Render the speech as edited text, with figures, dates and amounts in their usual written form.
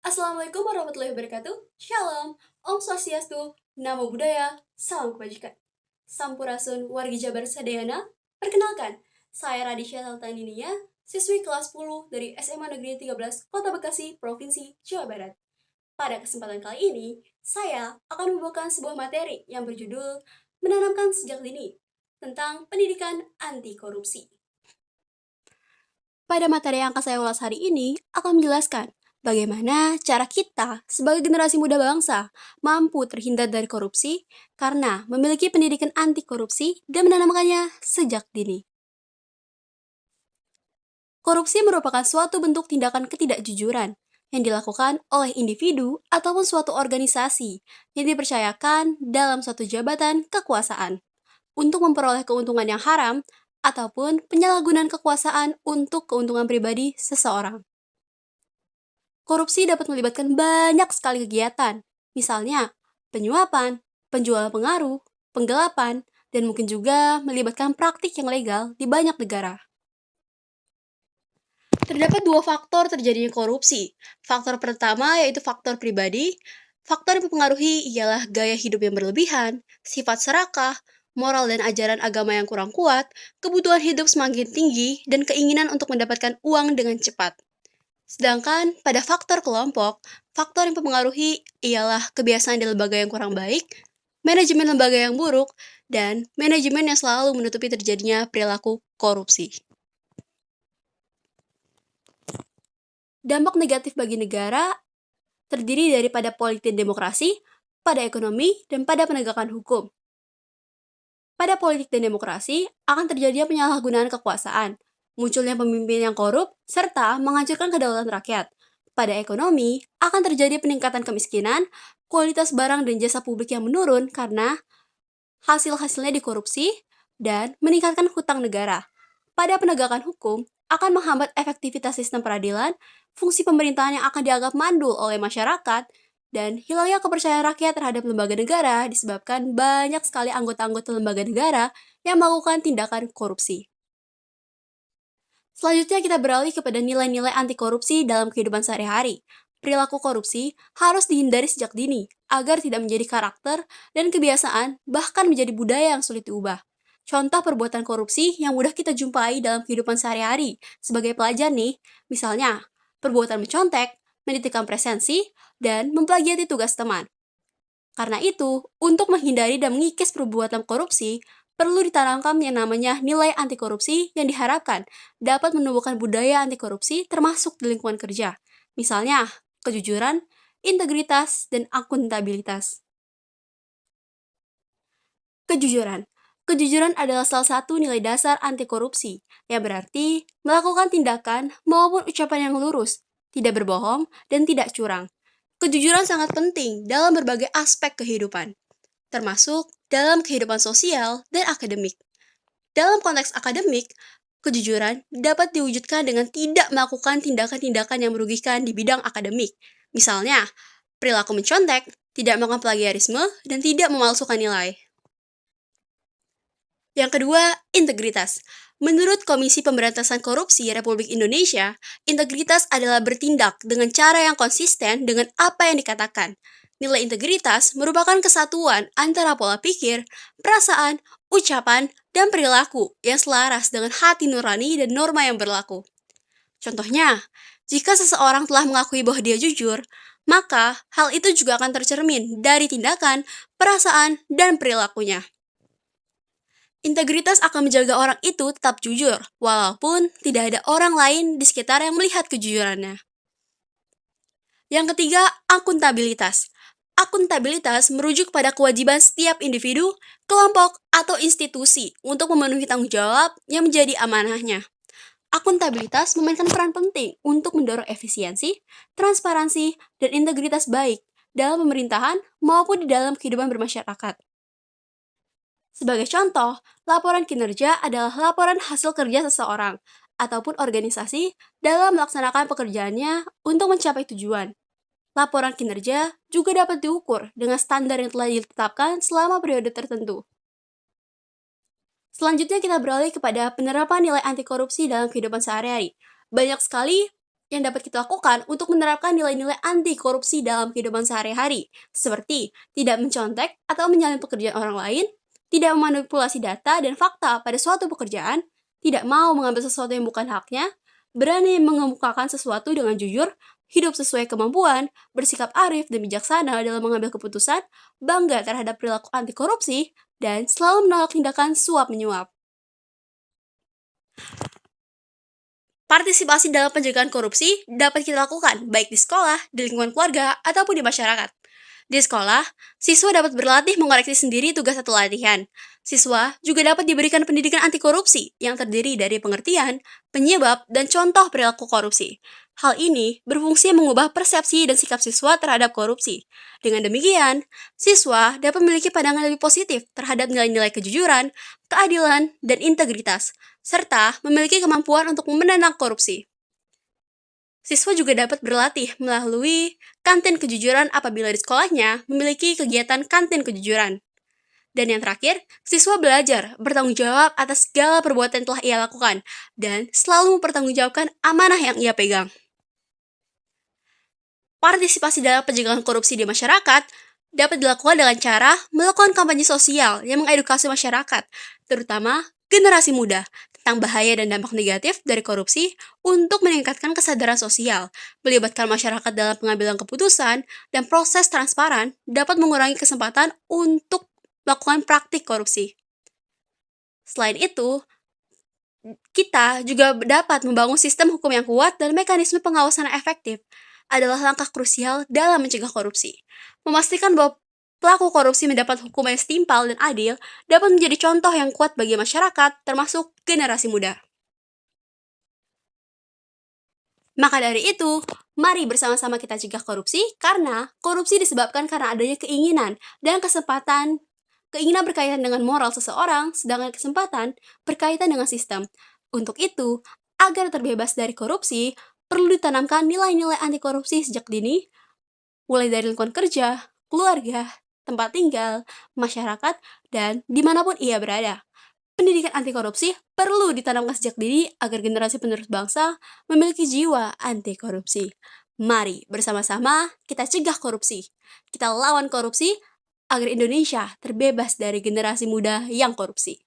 Assalamualaikum warahmatullahi wabarakatuh. Shalom, Om Swastiastu, Namo Buddhaya, Salam Kebajikan. Sampurasun wargi Jabar Sadayana. Perkenalkan, saya Radisha Saltaninia, siswi kelas 10 dari SMA Negeri 13 Kota Bekasi, Provinsi Jawa Barat. Pada kesempatan kali ini, saya akan membawakan sebuah materi yang berjudul Menanamkan Sejak Dini tentang pendidikan anti korupsi. Pada materi yang akan saya ulas hari ini akan menjelaskan bagaimana cara kita sebagai generasi muda bangsa mampu terhindar dari korupsi karena memiliki pendidikan anti korupsi dan menanamkannya sejak dini. Korupsi merupakan suatu bentuk tindakan ketidakjujuran yang dilakukan oleh individu ataupun suatu organisasi yang dipercayakan dalam suatu jabatan kekuasaan untuk memperoleh keuntungan yang haram ataupun penyalahgunaan kekuasaan untuk keuntungan pribadi seseorang. Korupsi dapat melibatkan banyak sekali kegiatan, misalnya penyuapan, penjualan pengaruh, penggelapan, dan mungkin juga melibatkan praktik yang legal di banyak negara. Terdapat dua faktor terjadinya korupsi. Faktor pertama yaitu faktor pribadi. Faktor yang mempengaruhi ialah gaya hidup yang berlebihan, sifat serakah, moral dan ajaran agama yang kurang kuat, kebutuhan hidup semakin tinggi, dan keinginan untuk mendapatkan uang dengan cepat. Sedangkan pada faktor kelompok, faktor yang mempengaruhi ialah kebiasaan di lembaga yang kurang baik, manajemen lembaga yang buruk, dan manajemen yang selalu menutupi terjadinya perilaku korupsi. Dampak negatif bagi negara terdiri daripada politik demokrasi, pada ekonomi, dan pada penegakan hukum. Pada politik dan demokrasi akan terjadinya penyalahgunaan kekuasaan, munculnya pemimpin yang korup, serta menghancurkan kedaulatan rakyat. Pada ekonomi, akan terjadi peningkatan kemiskinan, kualitas barang dan jasa publik yang menurun karena hasil-hasilnya dikorupsi, dan meningkatkan hutang negara. Pada penegakan hukum, akan menghambat efektivitas sistem peradilan, fungsi pemerintahan yang akan dianggap mandul oleh masyarakat, dan hilangnya kepercayaan rakyat terhadap lembaga negara disebabkan banyak sekali anggota-anggota lembaga negara yang melakukan tindakan korupsi. Selanjutnya kita beralih kepada nilai-nilai anti korupsi dalam kehidupan sehari-hari. Perilaku korupsi harus dihindari sejak dini agar tidak menjadi karakter dan kebiasaan, bahkan menjadi budaya yang sulit diubah. Contoh perbuatan korupsi yang mudah kita jumpai dalam kehidupan sehari-hari sebagai pelajar nih, misalnya perbuatan mencontek, menitipkan presensi, dan memplagiati tugas teman. Karena itu, untuk menghindari dan mengikis perbuatan korupsi, perlu ditanamkan yang namanya nilai anti korupsi yang diharapkan dapat menumbuhkan budaya anti korupsi termasuk di lingkungan kerja. Misalnya, kejujuran, integritas, dan akuntabilitas. Kejujuran. Kejujuran adalah salah satu nilai dasar anti korupsi, yang berarti melakukan tindakan maupun ucapan yang lurus, tidak berbohong, dan tidak curang. Kejujuran sangat penting dalam berbagai aspek kehidupan, termasuk dalam kehidupan sosial dan akademik. Dalam konteks akademik, kejujuran dapat diwujudkan dengan tidak melakukan tindakan-tindakan yang merugikan di bidang akademik. Misalnya, perilaku mencontek, tidak melakukan plagiarisme, dan tidak memalsukan nilai. Yang kedua, integritas. Menurut Komisi Pemberantasan Korupsi Republik Indonesia, integritas adalah bertindak dengan cara yang konsisten dengan apa yang dikatakan. Nilai integritas merupakan kesatuan antara pola pikir, perasaan, ucapan, dan perilaku yang selaras dengan hati nurani dan norma yang berlaku. Contohnya, jika seseorang telah mengakui bahwa dia jujur, maka hal itu juga akan tercermin dari tindakan, perasaan, dan perilakunya. Integritas akan menjaga orang itu tetap jujur, walaupun tidak ada orang lain di sekitar yang melihat kejujurannya. Yang ketiga, akuntabilitas. Akuntabilitas merujuk pada kewajiban setiap individu, kelompok, atau institusi untuk memenuhi tanggung jawab yang menjadi amanahnya. Akuntabilitas memainkan peran penting untuk mendorong efisiensi, transparansi, dan integritas baik dalam pemerintahan maupun di dalam kehidupan bermasyarakat. Sebagai contoh, laporan kinerja adalah laporan hasil kerja seseorang ataupun organisasi dalam melaksanakan pekerjaannya untuk mencapai tujuan. Laporan kinerja juga dapat diukur dengan standar yang telah ditetapkan selama periode tertentu. Selanjutnya kita beralih kepada penerapan nilai anti korupsi dalam kehidupan sehari-hari. Banyak sekali yang dapat kita lakukan untuk menerapkan nilai-nilai anti korupsi dalam kehidupan sehari-hari, seperti tidak mencontek atau menyalin pekerjaan orang lain, tidak memanipulasi data dan fakta pada suatu pekerjaan, tidak mau mengambil sesuatu yang bukan haknya, berani mengemukakan sesuatu dengan jujur, hidup sesuai kemampuan, bersikap arif dan bijaksana dalam mengambil keputusan, bangga terhadap perilaku anti korupsi, dan selalu menolak tindakan suap-menyuap. Partisipasi dalam pencegahan korupsi dapat kita lakukan baik di sekolah, di lingkungan keluarga, ataupun di masyarakat. Di sekolah, siswa dapat berlatih mengoreksi sendiri tugas atau latihan. Siswa juga dapat diberikan pendidikan anti korupsi yang terdiri dari pengertian, penyebab, dan contoh perilaku korupsi. Hal ini berfungsi mengubah persepsi dan sikap siswa terhadap korupsi. Dengan demikian, siswa dapat memiliki pandangan lebih positif terhadap nilai-nilai kejujuran, keadilan, dan integritas, serta memiliki kemampuan untuk menentang korupsi. Siswa juga dapat berlatih melalui kantin kejujuran apabila di sekolahnya memiliki kegiatan kantin kejujuran. Dan yang terakhir, siswa belajar bertanggung jawab atas segala perbuatan yang telah ia lakukan dan selalu mempertanggungjawabkan amanah yang ia pegang. Partisipasi dalam pencegahan korupsi di masyarakat dapat dilakukan dengan cara melakukan kampanye sosial yang mengedukasi masyarakat, terutama generasi muda, tentang bahaya dan dampak negatif dari korupsi untuk meningkatkan kesadaran sosial, melibatkan masyarakat dalam pengambilan keputusan, dan proses transparan dapat mengurangi kesempatan untuk melakukan praktik korupsi. Selain itu, kita juga dapat membangun sistem hukum yang kuat dan mekanisme pengawasan yang efektif adalah langkah krusial dalam mencegah korupsi. Memastikan bahwa pelaku korupsi mendapat hukuman yang setimpal dan adil dapat menjadi contoh yang kuat bagi masyarakat, termasuk generasi muda. Maka dari itu, mari bersama-sama kita cegah korupsi karena korupsi disebabkan karena adanya keinginan dan kesempatan. Keinginan berkaitan dengan moral seseorang, sedangkan kesempatan berkaitan dengan sistem. Untuk itu, agar terbebas dari korupsi, perlu ditanamkan nilai-nilai anti korupsi sejak dini, mulai dari lingkungan kerja, keluarga, tempat tinggal, masyarakat, dan dimanapun ia berada. Pendidikan anti korupsi perlu ditanamkan sejak dini agar generasi penerus bangsa memiliki jiwa anti korupsi. Mari bersama-sama kita cegah korupsi. Kita lawan korupsi agar Indonesia terbebas dari generasi muda yang korupsi.